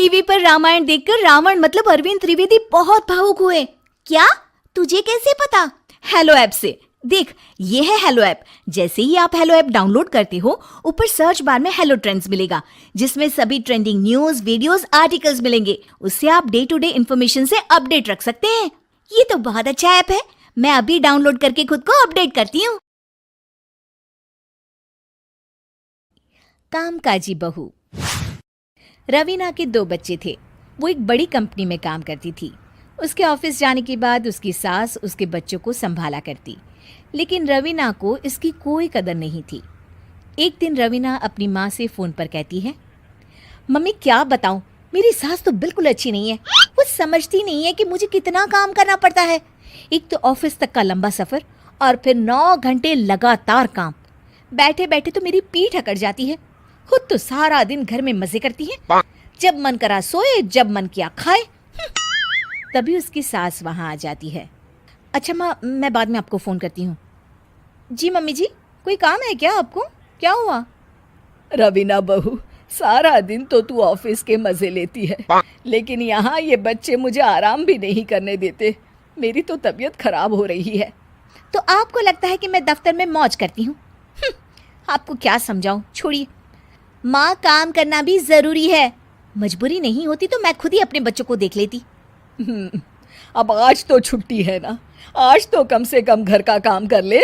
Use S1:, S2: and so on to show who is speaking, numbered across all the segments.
S1: TV पर रामायण देखकर रावण मतलब अरविंद त्रिवेदी बहुत भावुक हुए। क्या? तुझे कैसे पता? हेलो ऐप से। देख, ये है हेलो ऐप। जैसे ही आप हेलो ऐप डाउनलोड करते हो, ऊपर सर्च बार में हेलो ट्रेंड्स मिलेगा, जिसमें सभी ट्रेंडिंग न्यूज, वीडियोस, आर्टिकल्स मिलेंगे। उससे आप डे टू डे इन्फॉर्मेशन से अपडेट रख सकते हैं। ये तो बहुत अच्छा ऐप है। मैं अभी डाउनलोड करके खुद को अपडेट करती हूँ। कामकाजी बहू। रवीना के 2 बच्चे थे। वो एक बड़ी कंपनी में काम करती थी। उसके ऑफिस जाने के बाद उसकी सास उसके बच्चों को संभाला करती, लेकिन रवीना को इसकी कोई कदर नहीं थी। एक दिन रवीना अपनी माँ से फ़ोन पर कहती है, मम्मी क्या बताऊं, मेरी सास तो बिल्कुल अच्छी नहीं है। वो समझती नहीं है कि मुझे कितना काम करना पड़ता है। एक तो ऑफिस तक का लंबा सफ़र और फिर 9 घंटे लगातार काम। बैठे बैठे तो मेरी पीठ अकड़ जाती है। खुद तो सारा दिन घर में मजे करती है, जब मन करा सोए, जब मन किया खाए। तभी उसकी सास वहां आ जाती है। अच्छा माँ, मैं बाद में आपको फ़ोन करती हूँ। जी मम्मी जी, कोई काम है क्या आपको? क्या हुआ?
S2: रवीना बहू, सारा दिन तो तू ऑफिस के मजे लेती है, लेकिन यहाँ ये बच्चे मुझे आराम भी नहीं करने देते। मेरी तो तबीयत खराब हो रही है।
S1: तो आपको लगता है कि मैं दफ्तर में मौज करती हूँ? आपको क्या समझाऊं, छोड़िए। माँ, काम करना भी ज़रूरी है। मजबूरी नहीं होती तो मैं खुद ही अपने बच्चों को देख लेती।
S2: अब आज तो छुट्टी है ना, आज तो कम से कम घर का काम कर ले।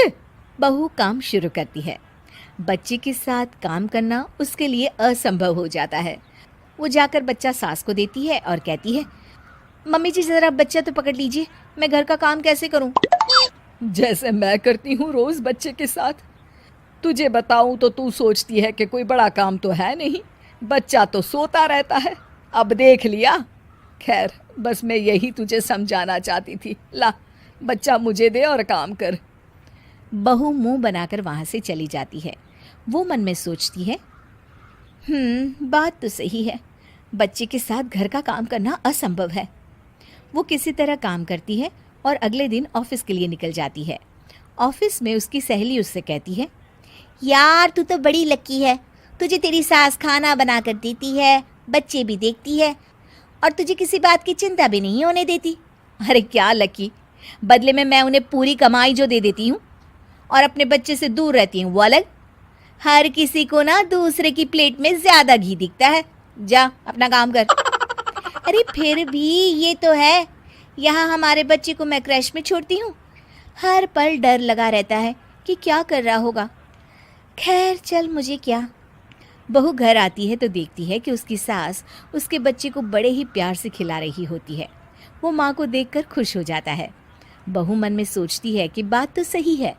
S1: बहू काम शुरू करती है। बच्चे के साथ काम करना उसके लिए असंभव हो जाता है। वो जाकर बच्चा सास को देती है और कहती है, मम्मी जी ज़रा बच्चा तो पकड़ लीजिए, मैं घर का काम कैसे करूं?
S2: जैसे मैं करती हूँ रोज बच्चे के साथ। तुझे बताऊं तो तू सोचती है कि कोई बड़ा काम तो है नहीं, बच्चा तो सोता रहता है। अब देख लिया। खैर, बस मैं यही तुझे समझाना चाहती थी। ला, बच्चा मुझे दे और काम कर।
S1: बहू मुंह बनाकर वहां से चली जाती है। वो मन में सोचती है, बात तो सही है, बच्चे के साथ घर का काम करना असंभव है। वो किसी तरह काम करती है और अगले दिन ऑफिस के लिए निकल जाती है। ऑफिस में उसकी सहेली उससे कहती है, यार तू तो बड़ी लकी है, तुझे तेरी सास खाना बना कर देती है, बच्चे भी देखती है और तुझे किसी बात की चिंता भी नहीं होने देती। अरे क्या लकी, बदले में मैं उन्हें पूरी कमाई जो दे देती हूँ और अपने बच्चे से दूर रहती हूँ वो अलग। हर किसी को ना दूसरे की प्लेट में ज़्यादा घी दिखता है। जा अपना काम कर। अरे फिर भी ये तो है, यहाँ हमारे बच्चे को मैं क्रैश में छोड़ती हूँ, हर पल डर लगा रहता है कि क्या कर रहा होगा। खैर चल, मुझे क्या। बहू घर आती है तो देखती है कि उसकी सास उसके बच्चे को बड़े ही प्यार से खिला रही होती है। वो माँ को देखकर खुश हो जाता है। बहू मन में सोचती है कि बात तो सही है,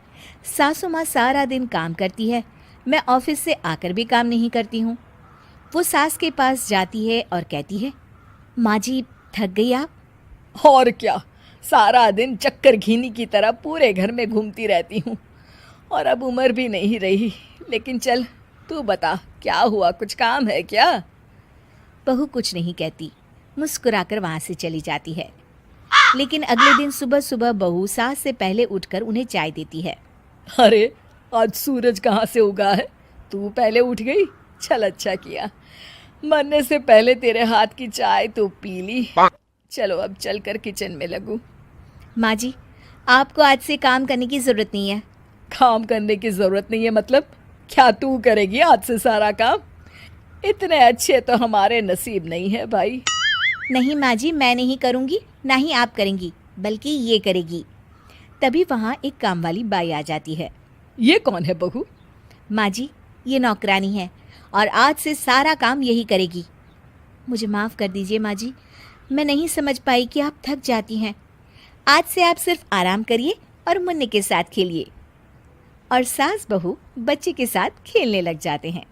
S1: सासू माँ सारा दिन काम करती है, मैं ऑफिस से आकर भी काम नहीं करती हूँ। वो सास के पास जाती है और कहती है, माँ जी थक गई आप?
S2: और क्या, सारा दिन चक्कर घीनी की तरह पूरे घर में घूमती रहती हूँ और अब उम्र भी नहीं रही। लेकिन चल, तू बता क्या हुआ, कुछ काम है क्या?
S1: बहू कुछ नहीं कहती, मुस्कुराकर वहाँ से चली जाती है। लेकिन अगले दिन सुबह सुबह बहू सास से पहले उठकर उन्हें चाय देती है।
S2: अरे, आज सूरज कहाँ से उगा है? तू पहले उठ गई? चल, अच्छा किया, मरने से पहले तेरे हाथ की चाय तो पी ली। चलो अब चलकर किचन में लगूं।
S1: माँ जी, आपको आज से काम करने की ज़रूरत नहीं है।
S2: काम करने की ज़रूरत नहीं है मतलब? क्या तू करेगी आज से सारा काम? इतने अच्छे तो हमारे नसीब नहीं है भाई।
S1: नहीं माँ जी, मैं नहीं करूँगी, ना ही आप करेंगी, बल्कि ये करेगी। तभी वहाँ एक काम वाली बाई आ जाती है।
S2: ये कौन है बहू?
S1: माँ जी, ये नौकरानी है और आज से सारा काम यही करेगी। मुझे माफ़ कर दीजिए माँ जी, मैं नहीं समझ पाई कि आप थक जाती हैं। आज से आप सिर्फ आराम करिए और मुन्ने के साथ खेलिए। और सास बहू बच्चे के साथ खेलने लग जाते हैं।